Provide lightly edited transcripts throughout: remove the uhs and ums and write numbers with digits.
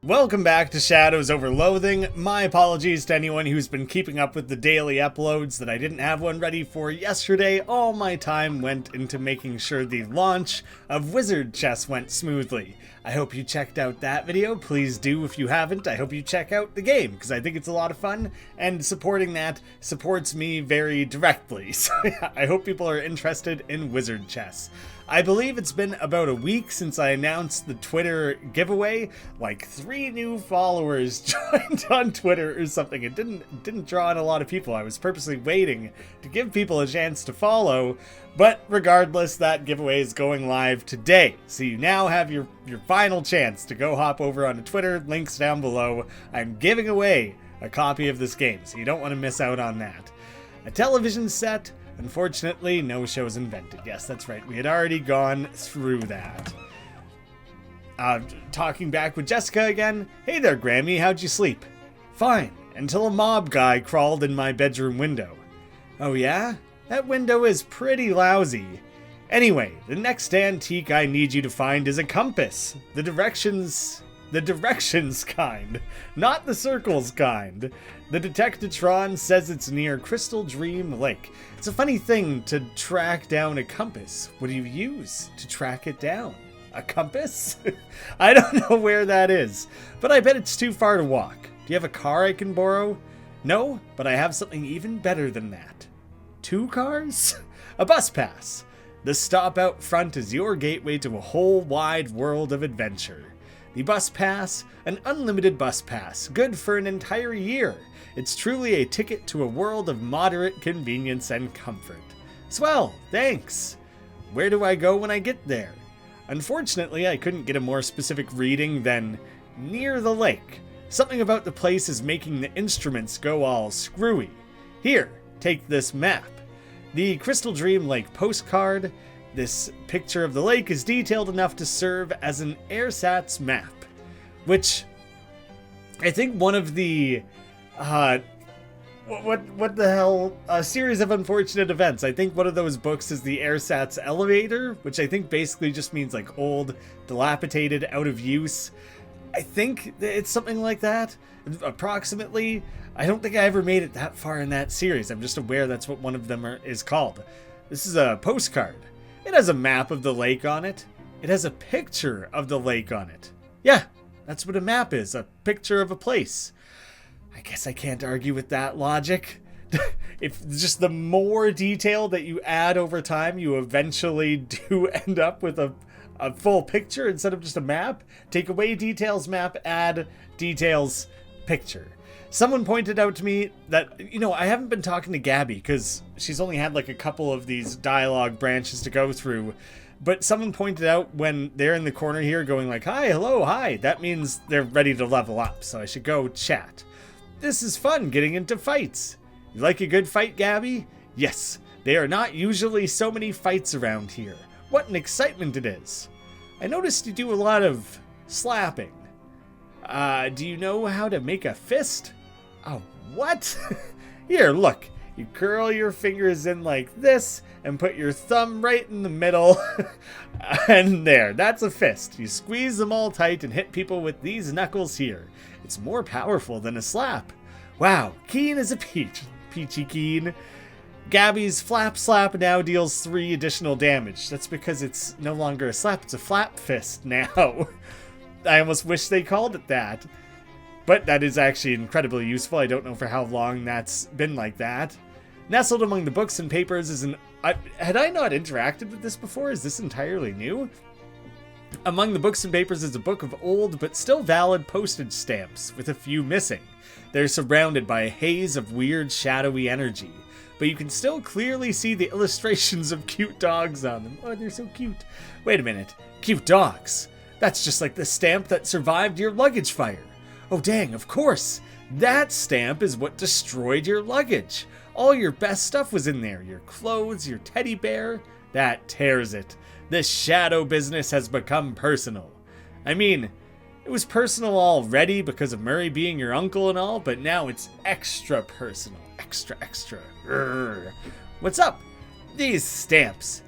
Welcome back to Shadows Over Loathing. My apologies to anyone who's been keeping up with the daily uploads that I didn't have one ready for yesterday. All my time went into making sure the launch of Wizard Chess went smoothly. I hope you checked out that video. Please do if you haven't. I hope you check out the game because I think it's a lot of fun and supporting that supports me very directly. So yeah, I hope people are interested in Wizard Chess. I believe it's been about a week since I announced the Twitter giveaway. Like 3 new followers joined on Twitter or something. It didn't draw in a lot of people. I was purposely waiting to give people a chance to follow. But regardless, that giveaway is going live today. So you now have your final chance to go hop over onto Twitter. Links down below. I'm giving away a copy of this game, so you don't want to miss out on that. A television set. Unfortunately, no shows invented. Yes, that's right. We had already gone through that. Talking back with Jessica again. Hey there, Grammy. How'd you sleep? Fine, until a mob guy crawled in my bedroom window. Oh yeah? That window is pretty lousy. Anyway, the next antique I need you to find is a compass. The directions kind, not the circles kind. The Detectatron says it's near Crystal Dream Lake. It's a funny thing to track down a compass. What do you use to track it down? A compass? I don't know where that is, but I bet it's too far to walk. Do you have a car I can borrow? No, but I have something even better than that. 2 cars? A bus pass. The stop out front is your gateway to a whole wide world of adventure. The bus pass, an unlimited bus pass, good for an entire year. It's truly a ticket to a world of moderate convenience and comfort. Swell, thanks. Where do I go when I get there? Unfortunately, I couldn't get a more specific reading than near the lake. Something about the place is making the instruments go all screwy. Here, take this map. The Crystal Dream Lake postcard. This picture of the lake is detailed enough to serve as an AirSats map, which I think one of the what the hell, a series of unfortunate events. I think one of those books is the AirSats elevator, which I think basically just means like old, dilapidated, out of use. I think it's something like that, approximately. I don't think I ever made it that far in that series. I'm just aware that's what one of them is called. This is a postcard. It has a map of the lake on it. It has a picture of the lake on it. Yeah, that's what a map is, a picture of a place. I guess I can't argue with that logic. If just the more detail that you add over time, you eventually do end up with a full picture instead of just a map. Take away details map, add details picture. Someone pointed out to me that, I haven't been talking to Gabby because she's only had like a couple of these dialogue branches to go through. But someone pointed out when they're in the corner here going like, hi, hello, hi. That means they're ready to level up, so I should go chat. This is fun getting into fights. You like a good fight, Gabby? Yes, there are not usually so many fights around here. What an excitement it is. I noticed you do a lot of slapping. Do you know how to make a fist? Oh, what? Here, look. You curl your fingers in like this and put your thumb right in the middle. And there, that's a fist. You squeeze them all tight and hit people with these knuckles here. It's more powerful than a slap. Wow, keen as a peach. Peachy keen. Gabby's flap slap now deals 3 additional damage. That's because it's no longer a slap, it's a flap fist now. I almost wish they called it that. But that is actually incredibly useful. I don't know for how long that's been like that. Nestled among the books and papers is an... had I not interacted with this before? Is this entirely new? Among the books and papers is a book of old but still valid postage stamps, with a few missing. They're surrounded by a haze of weird shadowy energy, but you can still clearly see the illustrations of cute dogs on them. Oh, they're so cute. Wait a minute. Cute dogs? That's just like the stamp that survived your luggage fire. Oh dang, of course! That stamp is what destroyed your luggage. All your best stuff was in there. Your clothes, your teddy bear. That tears it. This shadow business has become personal. I mean, it was personal already because of Murray being your uncle and all, but now it's extra personal. Extra. Urgh. What's up? These stamps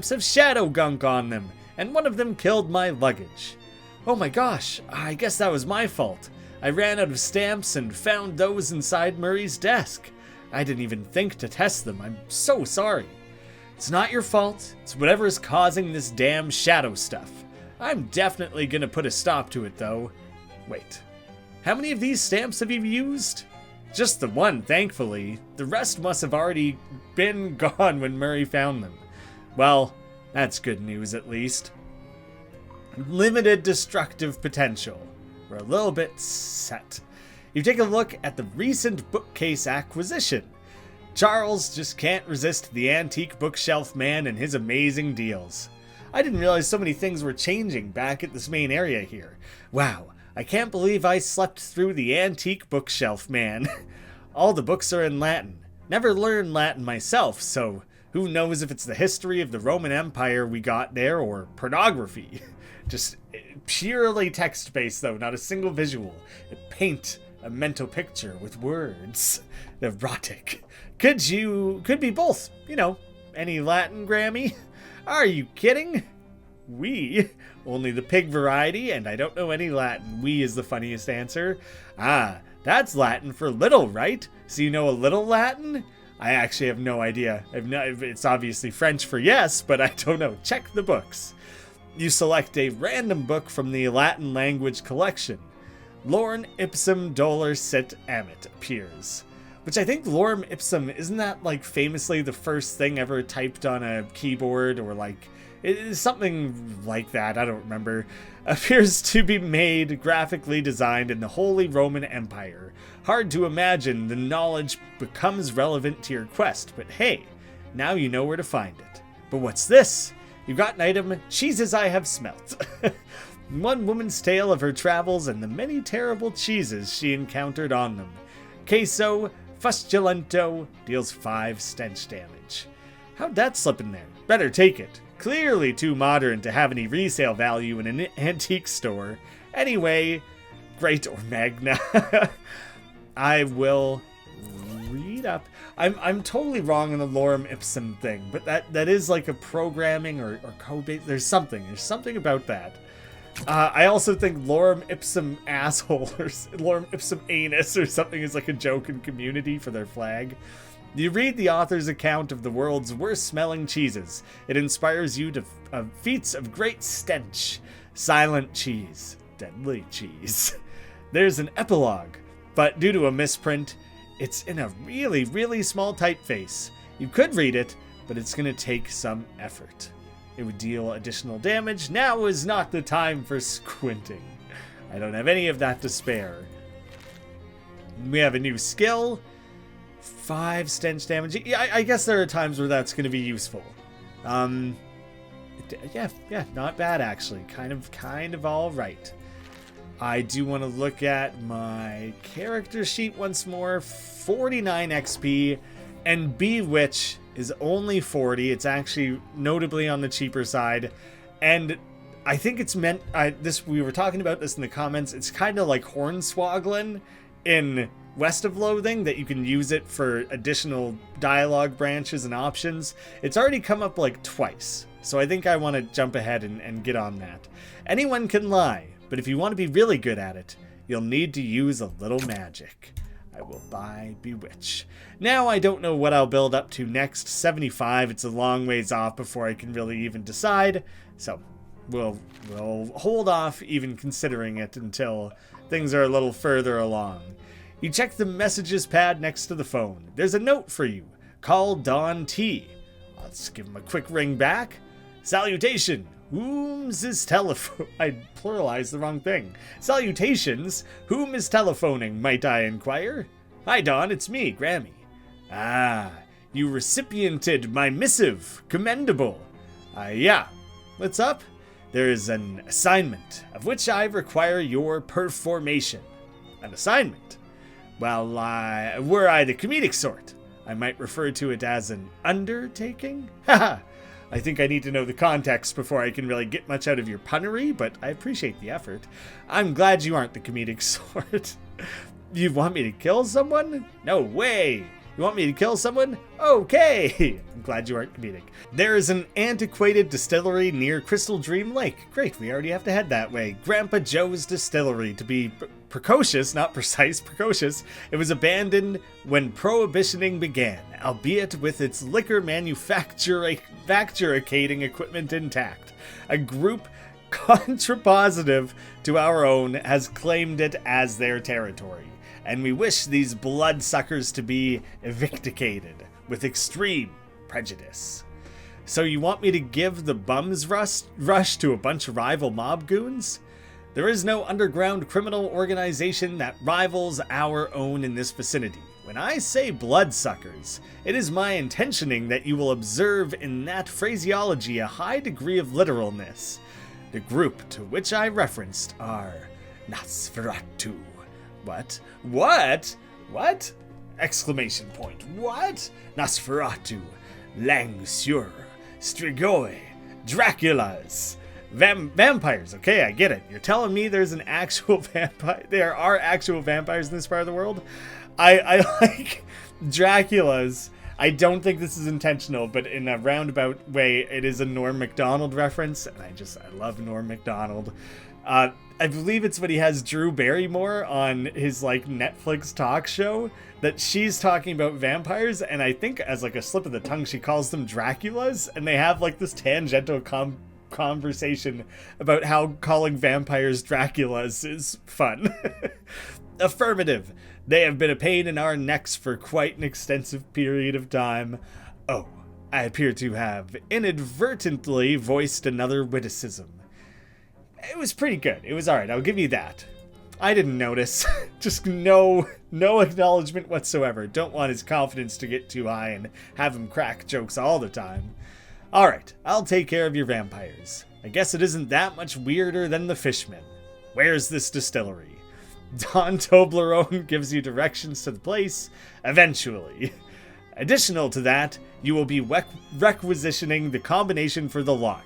have shadow gunk on them, and one of them killed my luggage. Oh my gosh, I guess that was my fault. I ran out of stamps and found those inside Murray's desk. I didn't even think to test them. I'm so sorry. It's not your fault. It's whatever is causing this damn shadow stuff. I'm definitely gonna put a stop to it, though. Wait, how many of these stamps have you used? Just the one, thankfully. The rest must have already been gone when Murray found them. Well, that's good news at least. Limited destructive potential. We're a little bit set. You take a look at the recent bookcase acquisition. Charles just can't resist the antique bookshelf man and his amazing deals. I didn't realize so many things were changing back at this main area here. Wow, I can't believe I slept through the antique bookshelf man. All the books are in Latin. Never learned Latin myself, so who knows if it's the history of the Roman Empire we got there or pornography. Just purely text-based though, not a single visual. Paint a mental picture with words. Erotic. Could be both. You know, any Latin, Grammy? Are you kidding? We. Only the pig variety, and I don't know any Latin. We is the funniest answer. Ah, that's Latin for little, right? So you know a little Latin? I actually have no idea. It's obviously French for yes, but I don't know. Check the books. You select a random book from the Latin language collection. Lorem ipsum dolor sit amit appears. Which I think lorem ipsum, isn't that like famously the first thing ever typed on a keyboard, or like it is something like that, I don't remember. Appears to be made, graphically designed in the Holy Roman Empire. Hard to imagine the knowledge becomes relevant to your quest, but hey, now you know where to find it. But what's this? You've got an item, cheeses I have smelt. One woman's tale of her travels and the many terrible cheeses she encountered on them. Queso Fustulento deals 5 stench damage. How'd that slip in there? Better take it. Clearly too modern to have any resale value in an antique store. Anyway, great or magna. I will read up. I'm totally wrong on the lorem ipsum thing, but that is like a programming or code base. There's something about that. I also think lorem ipsum asshole or lorem ipsum anus or something is like a joke in Community for their flag. You read the author's account of the world's worst smelling cheeses. It inspires you to feats of great stench. Silent cheese. Deadly cheese. There's an epilogue, but due to a misprint, it's in a really, really small typeface. You could read it, but it's going to take some effort. It would deal additional damage. Now is not the time for squinting. I don't have any of that to spare. We have a new skill. 5 stench damage. Yeah, I guess there are times where that's going to be useful. Yeah, not bad actually. Kind of all right. I do want to look at my character sheet once more. 49 XP, and Bewitch is only 40. It's actually notably on the cheaper side, and I think it's meant. We were talking about this in the comments. It's kind of like Hornswogglin in West of Loathing, that you can use it for additional dialogue branches and options. It's already come up like twice, so I think I want to jump ahead and get on that. Anyone can lie, but if you want to be really good at it, you'll need to use a little magic. I will buy Bewitch. Now I don't know what I'll build up to next. 75, it's a long ways off before I can really even decide, so we'll hold off even considering it until things are a little further along. You check the messages pad next to the phone. There's a note for you. Call Don T. Let's give him a quick ring back. Salutation. Whom's is telephone? I pluralized the wrong thing. Salutations. Whom is telephoning, might I inquire? Hi, Don. It's me, Grammy. Ah, you recipiented my missive. Commendable. Yeah. What's up? There is an assignment of which I require your performation. An assignment? Well, were I the comedic sort, I might refer to it as an undertaking? Haha! I think I need to know the context before I can really get much out of your punnery, but I appreciate the effort. I'm glad you aren't the comedic sort. You want me to kill someone? No way! You want me to kill someone? Okay! I'm glad you aren't comedic. There is an antiquated distillery near Crystal Dream Lake. Great, we already have to head that way. Grandpa Joe's Distillery, to be precocious, not precise, precocious. It was abandoned when prohibitioning began, albeit with its liquor manufacturing equipment intact. A group contrapositive to our own has claimed it as their territory, and we wish these bloodsuckers to be evicticated with extreme prejudice. So you want me to give the bums rush to a bunch of rival mob goons? There is no underground criminal organization that rivals our own in this vicinity. When I say bloodsuckers, it is my intentioning that you will observe in that phraseology a high degree of literalness. The group to which I referenced are Nosferatu. What? What? What? Exclamation point. What? Nosferatu, Langsur, Strigoi, Draculas, vampires. Okay, I get it. You're telling me there's an actual vampire. There are actual vampires in this part of the world. I like Draculas. I don't think this is intentional, but in a roundabout way, it is a Norm Macdonald reference, and I love Norm Macdonald. I believe it's when he has Drew Barrymore on his like Netflix talk show that she's talking about vampires, and I think as like a slip of the tongue, she calls them Draculas, and they have like this tangential conversation about how calling vampires Draculas is fun. Affirmative. They have been a pain in our necks for quite an extensive period of time. Oh, I appear to have inadvertently voiced another witticism. It was pretty good. It was alright, I'll give you that. I didn't notice. Just no acknowledgement whatsoever. Don't want his confidence to get too high and have him crack jokes all the time. Alright, I'll take care of your vampires. I guess it isn't that much weirder than the fishmen. Where's this distillery? Don Toblerone gives you directions to the place, eventually. Additional to that, you will be requisitioning the combination for the lock.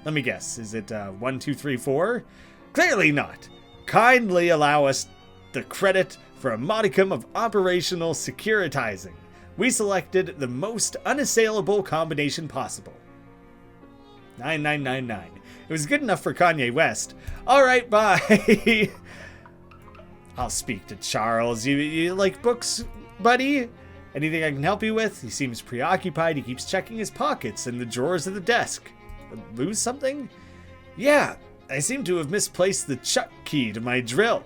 Let me guess, is it 1, 2, 3, 4? Clearly not. Kindly allow us the credit for a modicum of operational securitizing. We selected the most unassailable combination possible. 9999. It was good enough for Kanye West. Alright, bye. I'll speak to Charles. You like books, buddy? Anything I can help you with? He seems preoccupied. He keeps checking his pockets and the drawers of the desk. Lose something? Yeah, I seem to have misplaced the chuck key to my drill.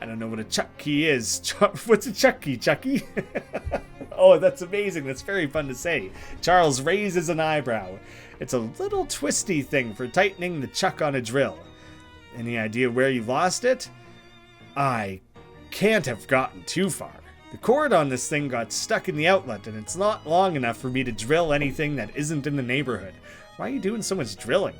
I don't know what a chuck key is. What's a chuck key, Chucky? Oh, that's amazing. That's very fun to say. Charles raises an eyebrow. It's a little twisty thing for tightening the chuck on a drill. Any idea where you lost it? I can't have gotten too far. The cord on this thing got stuck in the outlet, and it's not long enough for me to drill anything that isn't in the neighborhood. Why are you doing so much drilling?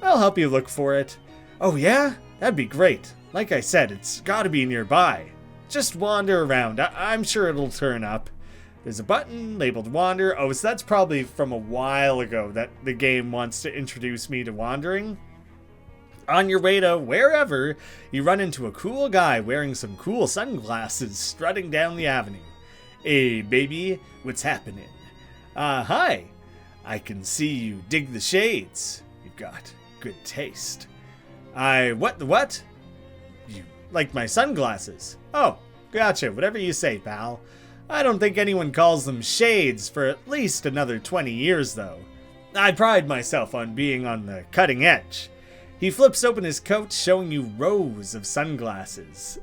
I'll help you look for it. Oh yeah? That'd be great. Like I said, it's gotta be nearby. Just wander around. I'm sure it'll turn up. There's a button labeled wander. Oh, so that's probably from a while ago that the game wants to introduce me to wandering. On your way to wherever, you run into a cool guy wearing some cool sunglasses strutting down the avenue. Hey, baby, what's happening? Hi. I can see you dig the shades. You've got good taste. What? You like my sunglasses? Oh, gotcha. Whatever you say, pal. I don't think anyone calls them shades for at least another 20 years, though. I pride myself on being on the cutting edge. He flips open his coat, showing you rows of sunglasses.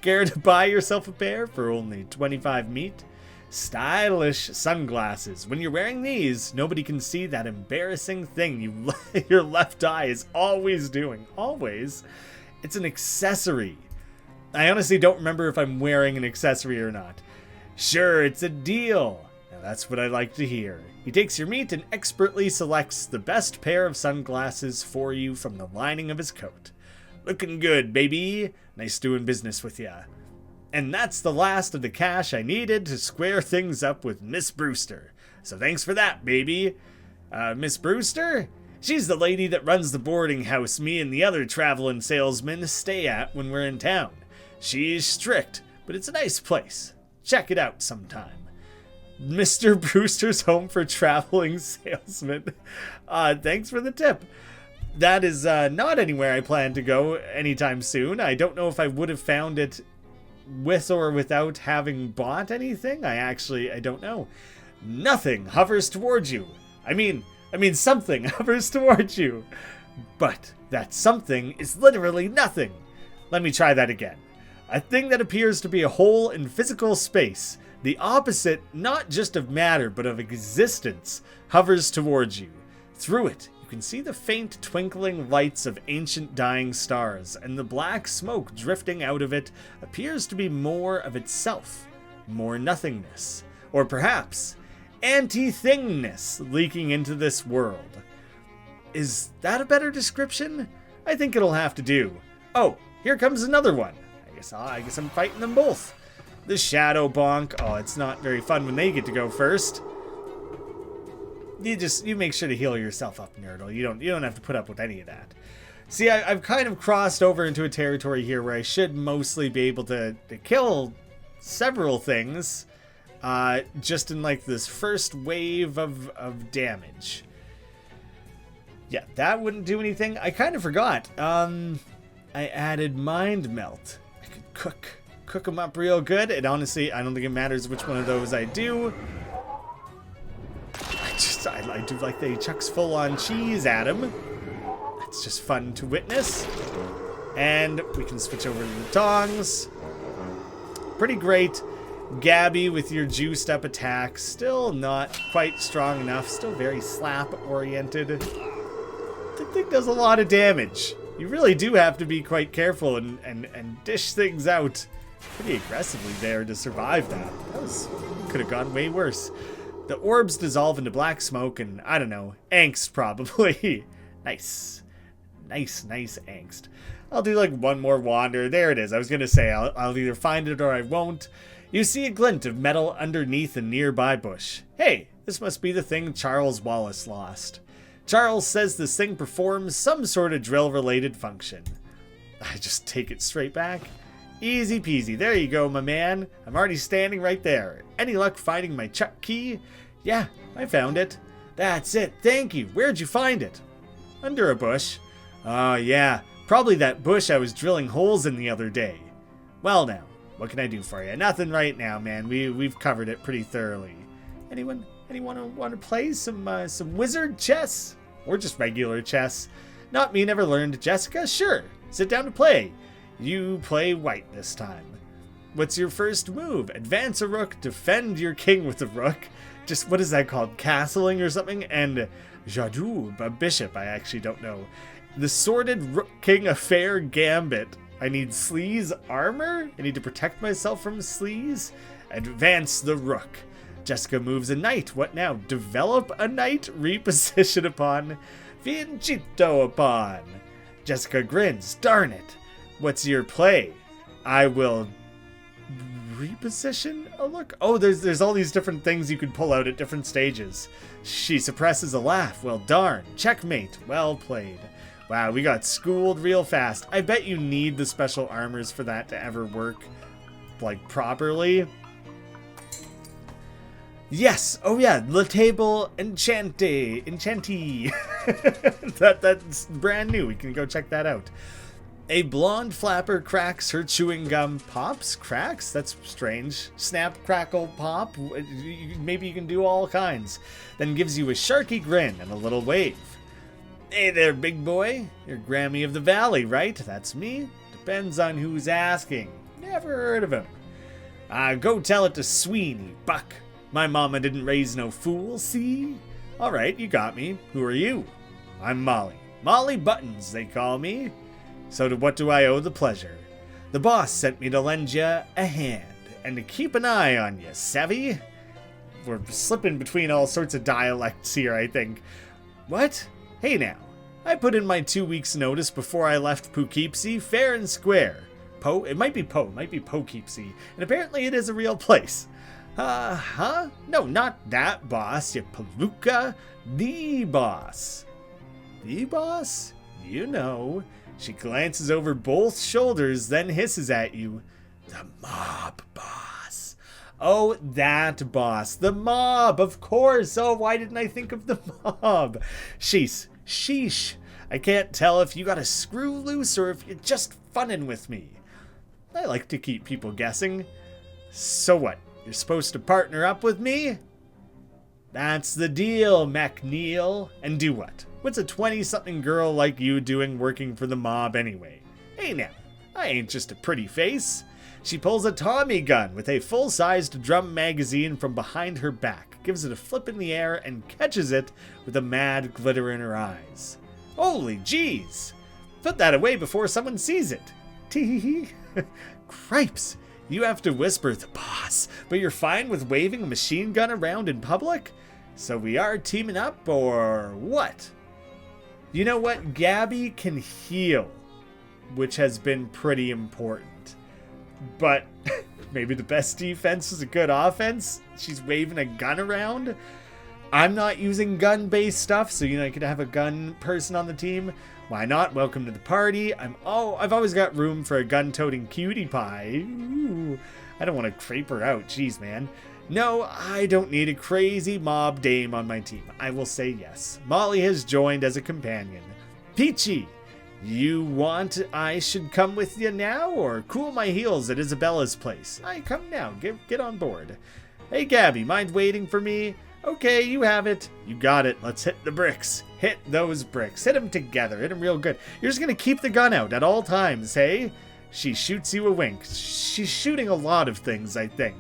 Care to buy yourself a pair for only 25 meat? Stylish sunglasses. When you're wearing these, nobody can see that embarrassing thing your left eye is always doing. Always. It's an accessory. I honestly don't remember if I'm wearing an accessory or not. Sure, it's a deal. Now that's what I like to hear. He takes your meat and expertly selects the best pair of sunglasses for you from the lining of his coat. Looking good, baby. Nice doing business with ya. And that's the last of the cash I needed to square things up with Miss Brewster. So thanks for that, baby. Miss Brewster? She's the lady that runs the boarding house me and the other traveling salesmen stay at when we're in town. She's strict, but it's a nice place. Check it out sometime. Mr. Brewster's Home for Traveling Salesmen. Thanks for the tip. That is not anywhere I plan to go anytime soon. I don't know if I would have found it with or without having bought anything. I don't know. Nothing hovers towards you. I mean something hovers towards you. But that something is literally nothing. Let me try that again. A thing that appears to be a hole in physical space, the opposite not just of matter but of existence, hovers towards you. Through it, you can see the faint twinkling lights of ancient dying stars, and the black smoke drifting out of it appears to be more of itself, more nothingness, or perhaps anti-thingness leaking into this world. Is that a better description? I think it'll have to do. Oh, here comes another one. I guess I'm fighting them both. The Shadow Bonk. Oh, it's not very fun when they get to go first. You make sure to heal yourself up, Nerdle. You don't have to put up with any of that. See, I've kind of crossed over into a territory here where I should mostly be able to kill several things, just in like this first wave of damage. Yeah, that wouldn't do anything. I kind of forgot. I added Mind Melt. I could cook them up real good. And honestly, I don't think it matters which one of those I do. I do like that he chucks full-on cheese at him. That's just fun to witness. And we can switch over to the tongs. Pretty great. Gabby with your juiced up attack. Still not quite strong enough. Still very slap-oriented. The thing does a lot of damage. You really do have to be quite careful and dish things out pretty aggressively there to survive that. Could have gone way worse. The orbs dissolve into black smoke and, I don't know, angst probably. Nice angst. I'll do like one more wander. There it is. I was going to say I'll either find it or I won't. You see a glint of metal underneath a nearby bush. Hey, this must be the thing Charles Wallace lost. Charles says this thing performs some sort of drill-related function. I just take it straight back. Easy peasy. There you go, my man. I'm already standing right there. Any luck finding my Chuck key? Yeah, I found it. That's it. Thank you. Where'd you find it? Under a bush. Oh, yeah. Probably that bush I was drilling holes in the other day. Well, now, what can I do for you? Nothing right now, man. We've covered it pretty thoroughly. Anyone want to play some wizard chess? Or just regular chess? Not me, never learned. Jessica? Sure. Sit down to play. You play white this time. What's your first move? Advance a rook, defend your king with a rook. Just, what is that called? Castling or something? And Jadou, a bishop, I actually don't know. The Sordid Rook King Affair Gambit. I need Sleaze armor? I need to protect myself from Sleaze? Advance the rook. Jessica moves a knight. What now? Develop a knight? Reposition upon? Vincito upon? Jessica grins. Darn it. What's your play? I will reposition a look. Oh, there's all these different things you can pull out at different stages. She suppresses a laugh. Well, darn. Checkmate. Well played. Wow, we got schooled real fast. I bet you need the special armors for that to ever work, like, properly. Yes. Oh, yeah. Le Table Enchantee. That's brand new. We can go check that out. A blonde flapper cracks her chewing gum. Pops? Cracks? That's strange. Snap, crackle, pop? Maybe you can do all kinds. Then gives you a sharky grin and a little wave. Hey there, big boy. You're Grammy of the Valley, right? That's me. Depends on who's asking. Never heard of him. Go tell it to Sweeney, Buck. My mama didn't raise no fool, see? Alright, you got me. Who are you? I'm Molly. Molly Buttons, they call me. So to what do I owe the pleasure? The boss sent me to lend you a hand, and to keep an eye on you, savvy? We're slipping between all sorts of dialects here, I think. What? Hey now, I put in my 2 weeks notice before I left Poughkeepsie, fair and square. It might be Poughkeepsie, and apparently it is a real place. Huh? No, not that boss, you palooka. The boss. The boss? You know. She glances over both shoulders, then hisses at you. The mob boss. Oh, that boss. The mob, of course. Oh, why didn't I think of the mob? Sheesh. I can't tell if you got a screw loose or if you're just funning with me. I like to keep people guessing. So what? You're supposed to partner up with me? That's the deal, MacNeil. And do what? What's a 20-something girl like you doing working for the mob anyway? Hey now, I ain't just a pretty face. She pulls a Tommy gun with a full-sized drum magazine from behind her back, gives it a flip in the air, and catches it with a mad glitter in her eyes. Holy jeez! Put that away before someone sees it. Tee-hee-hee. Cripes! You have to whisper the boss, but you're fine with waving a machine gun around in public? So we are teaming up, or what? You know what? Gabby can heal, which has been pretty important. But maybe the best defense is a good offense? She's waving a gun around? I'm not using gun-based stuff, so I could have a gun person on the team. Why not? Welcome to the party. I've always got room for a gun-toting cutie pie. Ooh, I don't want to creep her out. Jeez, man. No, I don't need a crazy mob dame on my team. I will say yes. Molly has joined as a companion. Peachy, you want I should come with you now, or cool my heels at Isabella's place? I come now. Get on board. Hey, Gabby, mind waiting for me? Okay, you have it. You got it. Let's hit the bricks. Hit those bricks. Hit them together. Hit them real good. You're just going to keep the gun out at all times, hey? She shoots you a wink. She's shooting a lot of things, I think.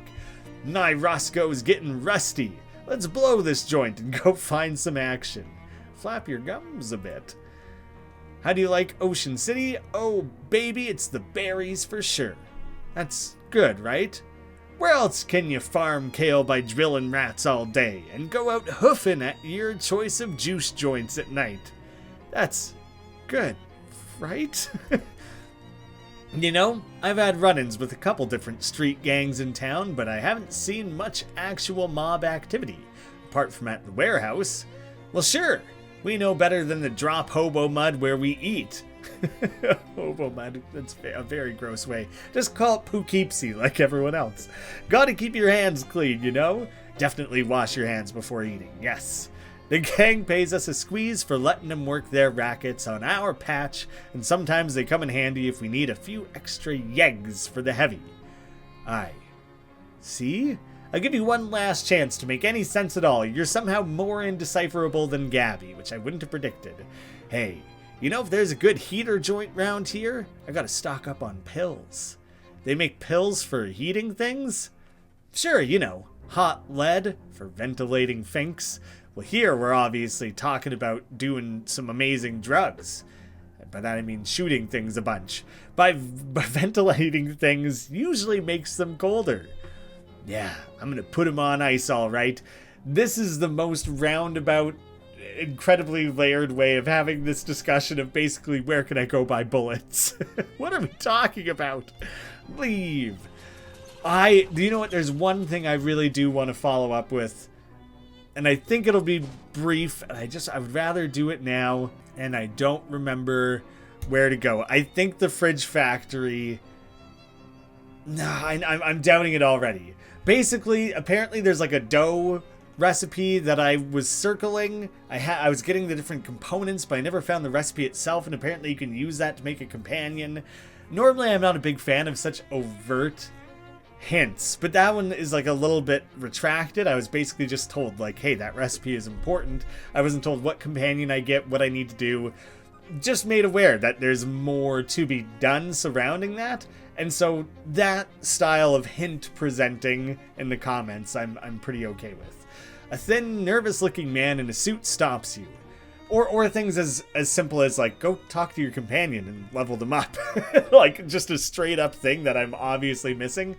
My Roscoe's getting rusty. Let's blow this joint and go find some action. Flap your gums a bit. How do you like Ocean City? Oh, baby, it's the berries for sure. That's good, right? Where else can you farm kale by drilling rats all day and go out hoofing at your choice of juice joints at night? That's good, right? I've had run-ins with a couple different street gangs in town, but I haven't seen much actual mob activity, apart from at the warehouse. Well, sure, we know better than to drop hobo mud where we eat. Hobo mud, that's a very gross way. Just call it Poughkeepsie like everyone else. Gotta keep your hands clean, Definitely wash your hands before eating, yes. The gang pays us a squeeze for letting them work their rackets on our patch, and sometimes they come in handy if we need a few extra yeggs for the heavy. Aye. See? I'll give you one last chance to make any sense at all. You're somehow more indecipherable than Gabby, which I wouldn't have predicted. Hey, if there's a good heater joint round here, I gotta stock up on pills. They make pills for heating things? Sure, hot lead for ventilating finks. Well, here we're obviously talking about doing some amazing drugs. By that I mean shooting things a bunch. By ventilating things usually makes them colder. Yeah, I'm gonna put them on ice all right. This is the most roundabout, incredibly layered way of having this discussion of basically where can I go buy bullets. What are we talking about? Leave. Do you know what? There's one thing I really do want to follow up with, and I think it'll be brief, and I would rather do it now, and I don't remember where to go. I think the Fridge Factory. No, I'm doubting it already. Basically, apparently there's like a dough recipe that I was circling. I was getting the different components, but I never found the recipe itself, and apparently you can use that to make a companion. Normally I'm not a big fan of such overt hints, but that one is like a little bit retracted. I was basically just told like, hey, that recipe is important. I wasn't told what companion I get, what I need to do. Just made aware that there's more to be done surrounding that. And so that style of hint presenting in the comments, I'm pretty okay with. A thin, nervous-looking man in a suit stops you. Or things as simple as, like, go talk to your companion and level them up. Like, just a straight-up thing that I'm obviously missing.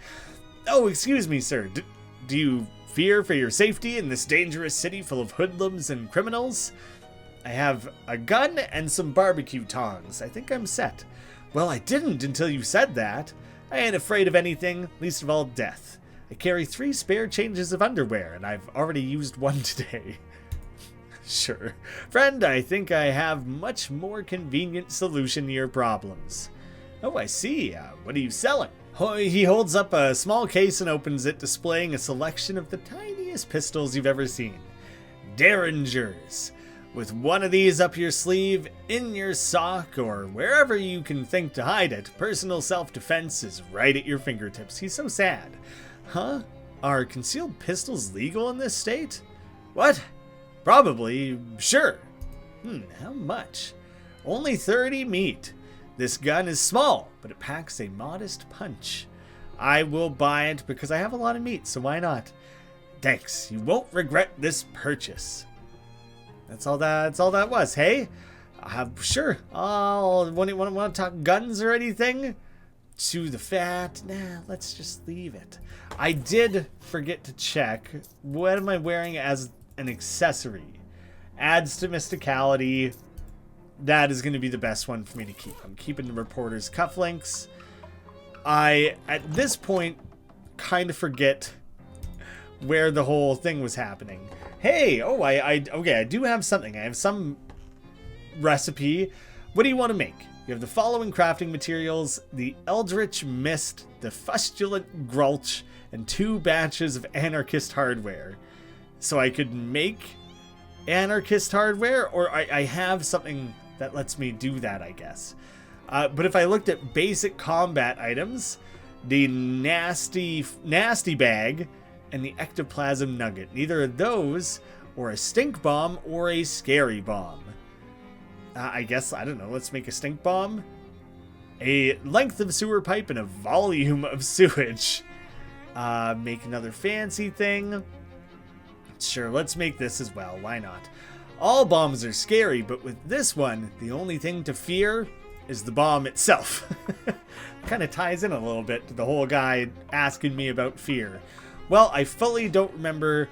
Oh, excuse me, sir. Do you fear for your safety in this dangerous city full of hoodlums and criminals? I have a gun and some barbecue tongs. I think I'm set. Well, I didn't until you said that. I ain't afraid of anything, least of all death. I carry 3 spare changes of underwear, and I've already used one today. Sure. Friend, I think I have much more convenient solution to your problems. Oh, I see. What are you selling? He holds up a small case and opens it, displaying a selection of the tiniest pistols you've ever seen. Derringers. With one of these up your sleeve, in your sock, or wherever you can think to hide it, personal self-defense is right at your fingertips. He's so sad. Huh? Are concealed pistols legal in this state? What? Probably. Sure. How much? Only 30 meat. This gun is small, but it packs a modest punch. I will buy it because I have a lot of meat, so why not? Thanks. You won't regret this purchase. That's all that was, hey? Sure. Oh, want to talk guns or anything? Chew the fat? Nah, let's just leave it. I did forget to check. What am I wearing as an accessory? Adds to mysticality. That is going to be the best one for me to keep. I'm keeping the reporter's cufflinks. I, at this point, kind of forget where the whole thing was happening. Hey, okay, I do have something. I have some recipe. What do you want to make? You have the following crafting materials: the Eldritch Mist, the Fustulent Grulch, and 2 batches of Anarchist hardware. So I could make Anarchist hardware, or I have something that lets me do that, I guess. But if I looked at basic combat items, the nasty bag and the ectoplasm nugget. Neither of those, or a stink bomb, or a scary bomb. I guess, I don't know, let's make a stink bomb. A length of sewer pipe and a volume of sewage. Make another fancy thing. Sure, let's make this as well, why not? All bombs are scary, but with this one, the only thing to fear is the bomb itself. Kind of ties in a little bit to the whole guy asking me about fear. Well, I fully don't remember.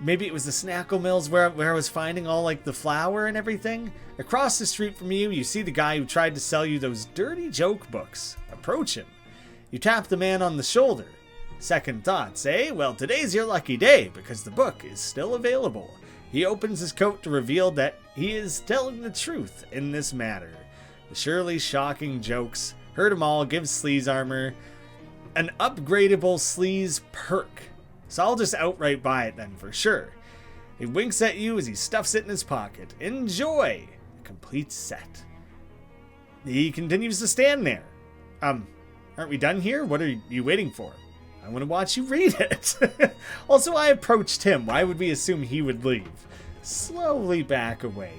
Maybe it was the Snackle Mills where I was finding all like the flour and everything. Across the street from you, you see the guy who tried to sell you those dirty joke books. Approach him. You tap the man on the shoulder. Second thoughts, eh? Well, today's your lucky day because the book is still available. He opens his coat to reveal that he is telling the truth in this matter. The surely shocking jokes. Heard 'em all. Gives Sleaze armor. An upgradable Sleaze perk. So I'll just outright buy it then for sure. He winks at you as he stuffs it in his pocket. Enjoy! A complete set. He continues to stand there. Aren't we done here? What are you waiting for? I want to watch you read it. Also, I approached him. Why would we assume he would leave? Slowly back away.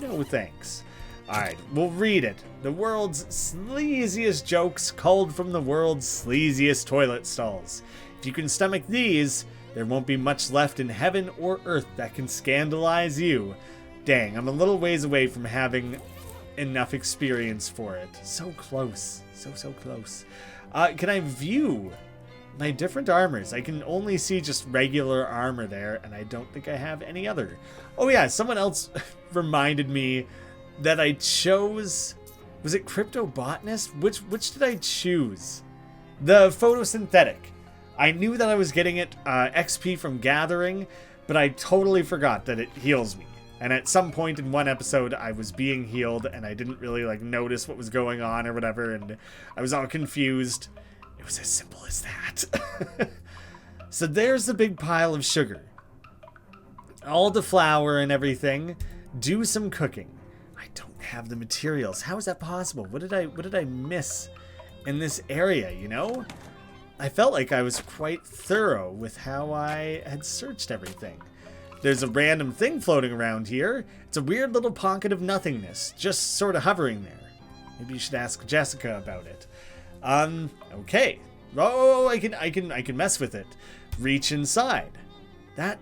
No thanks. Alright, we'll read it. The world's sleaziest jokes culled from the world's sleaziest toilet stalls. If you can stomach these, there won't be much left in heaven or earth that can scandalize you. Dang, I'm a little ways away from having enough experience for it. So close. So close. Can I view my different armors? I can only see just regular armor there, and I don't think I have any other. Oh yeah, someone else reminded me that I chose... Was it Crypto Botanist? Which did I choose? The photosynthetic. I knew that I was getting it XP from gathering, but I totally forgot that it heals me. And at some point in one episode, I was being healed, and I didn't really notice what was going on or whatever, and I was all confused. It was as simple as that. So there's the big pile of sugar. All the flour and everything. Do some cooking. I don't have the materials. How is that possible? What did I miss in this area, you know? I felt like I was quite thorough with how I had searched everything. There's a random thing floating around here. It's a weird little pocket of nothingness, just sort of hovering there. Maybe you should ask Jessica about it. Okay. Oh, I can mess with it. Reach inside. That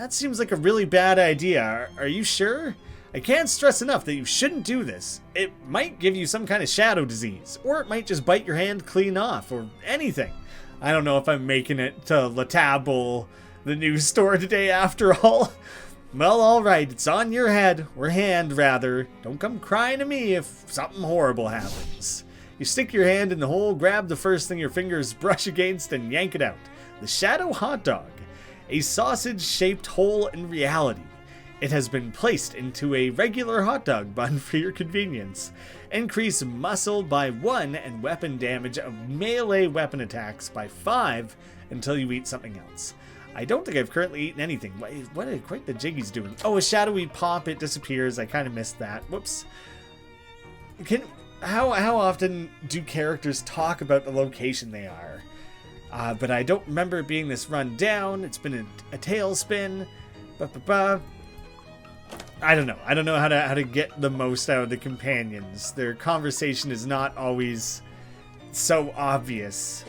seems like a really bad idea. Are you sure? I can't stress enough that you shouldn't do this. It might give you some kind of shadow disease, or it might just bite your hand clean off, or anything. I don't know if I'm making it to La Table, the news store today after all. Well, alright, it's on your head, or hand rather. Don't come crying to me if something horrible happens. You stick your hand in the hole, grab the first thing your fingers brush against, and yank it out. The Shadow Hot Dog. A sausage-shaped hole in reality. It has been placed into a regular hot dog bun for your convenience. Increase muscle by 1 and weapon damage of melee weapon attacks by 5 until you eat something else. I don't think I've currently eaten anything. What quite the jig he's doing. Oh, a shadowy pop, it disappears. I kind of missed that. Whoops. How often do characters talk about the location they are? But I don't remember it being this run down. It's been a tailspin. I don't know. I don't know how to get the most out of the companions. Their conversation is not always so obvious.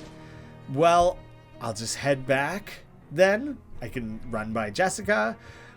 Well, I'll just head back then. I can run by Jessica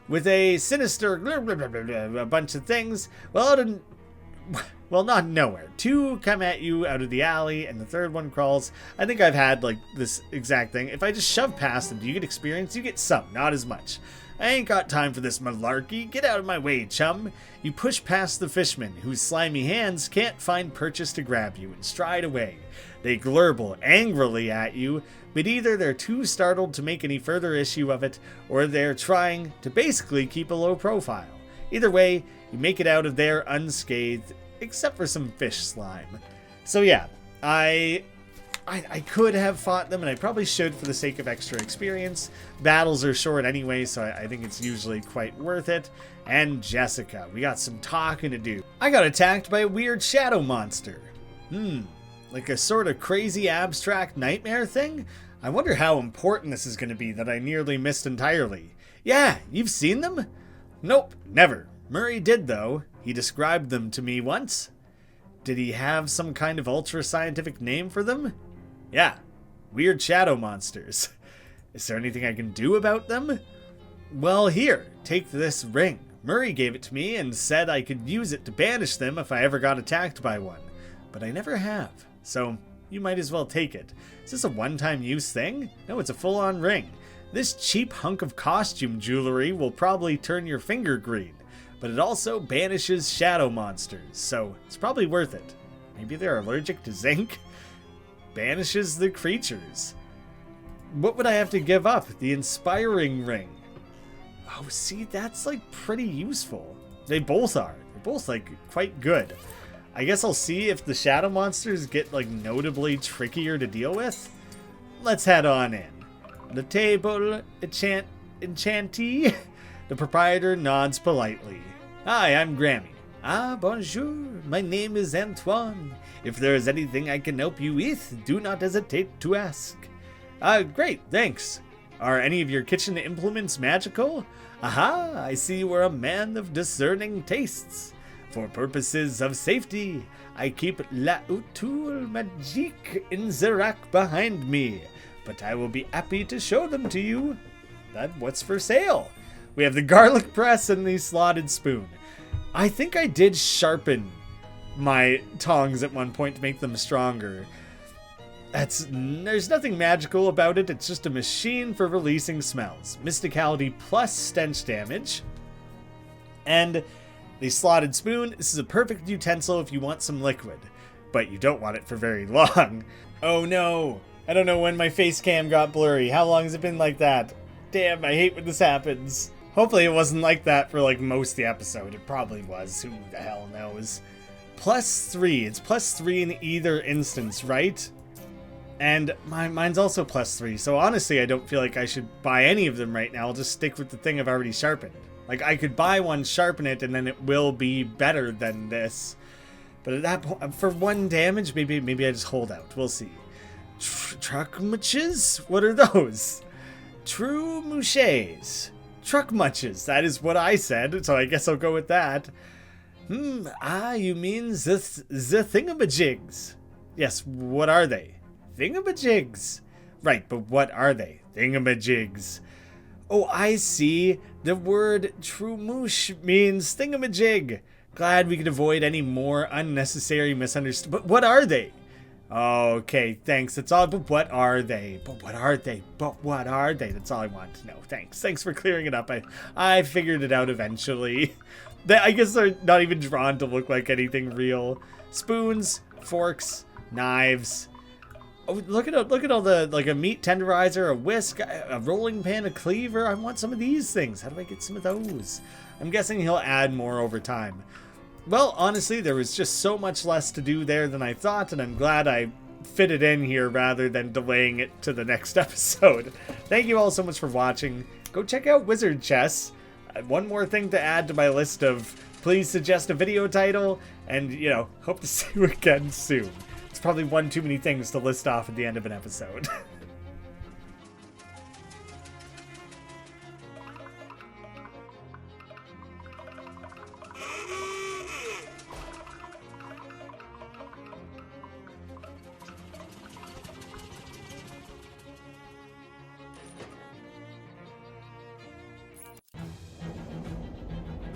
with a sinister a bunch of things. Well, not nowhere. 2 come at you out of the alley, and the 3rd one crawls. I think I've had like this exact thing. If I just shove past them, do you get experience? You get some, not as much. I ain't got time for this malarkey. Get out of my way, chum. You push past the fishmen, whose slimy hands can't find purchase to grab you, and stride away. They glurble angrily at you, but either they're too startled to make any further issue of it, or they're trying to basically keep a low profile. Either way, you make it out of there unscathed, except for some fish slime. So yeah, I could have fought them, and I probably should for the sake of extra experience. Battles are short anyway, so I think it's usually quite worth it. And Jessica, we got some talking to do. I got attacked by a weird shadow monster. Like a sort of crazy abstract nightmare thing? I wonder how important this is going to be that I nearly missed entirely. Yeah, you've seen them? Nope, never. Murray did, though. He described them to me once. Did he have some kind of ultra-scientific name for them? Yeah, weird shadow monsters. Is there anything I can do about them? Well, here, take this ring. Murray gave it to me and said I could use it to banish them if I ever got attacked by one. But I never have, so you might as well take it. Is this a one-time use thing? No, it's a full-on ring. This cheap hunk of costume jewelry will probably turn your finger green, but it also banishes shadow monsters, so it's probably worth it. Maybe they're allergic to zinc? Banishes the creatures. What would I have to give up? The inspiring ring. Oh, see, that's like pretty useful. They both are. They're both like quite good. I guess I'll see if the shadow monsters get like notably trickier to deal with. Let's head on in. The table enchantee. The proprietor nods politely. Hi, I'm Graeme. Ah, bonjour. My name is Antoine. If there is anything I can help you with, do not hesitate to ask. Great, thanks. Are any of your kitchen implements magical? Aha, I see you are a man of discerning tastes. For purposes of safety, I keep La Outul Magique in the rack behind me, but I will be happy to show them to you. What's for sale? We have the garlic press and the slotted spoon. I think I did sharpen my tongs at one point to make them stronger. There's nothing magical about it. It's just a machine for releasing smells. Mysticality plus stench damage. And the slotted spoon. This is a perfect utensil if you want some liquid, but you don't want it for very long. Oh no. I don't know when my face cam got blurry. How long has it been like that? Damn, I hate when this happens. Hopefully it wasn't like that for like most of the episode. It probably was. Who the hell knows? +3. It's +3 in either instance, right? And mine's also +3. So honestly, I don't feel like I should buy any of them right now. I'll just stick with the thing I've already sharpened. Like, I could buy one, sharpen it, and then it will be better than this. But at that point, for 1 damage, maybe I just hold out. We'll see. Truck munches? What are those? True mouches. Truck munches. That is what I said, so I guess I'll go with that. You mean the thingamajigs. Yes, what are they? Thingamajigs. Right, but what are they? Thingamajigs. Oh, I see. The word trumoosh means thingamajig. Glad we could avoid any more unnecessary misunderstanding. But what are they? Okay, thanks. That's all. But what are they? But what are they? But what are they? That's all I want to know. Thanks. Thanks for clearing it up. I figured it out eventually. I guess they're not even drawn to look like anything real. Spoons, forks, knives. Oh, look at all the, like, a meat tenderizer, a whisk, a rolling pin, a cleaver. I want some of these things. How do I get some of those? I'm guessing he'll add more over time. Well, honestly, there was just so much less to do there than I thought, and I'm glad I fit it in here rather than delaying it to the next episode. Thank you all so much for watching. Go check out Wizard Chess. One more thing to add to my list of please suggest a video title, and, you know, hope to see you again soon. It's probably one too many things to list off at the end of an episode.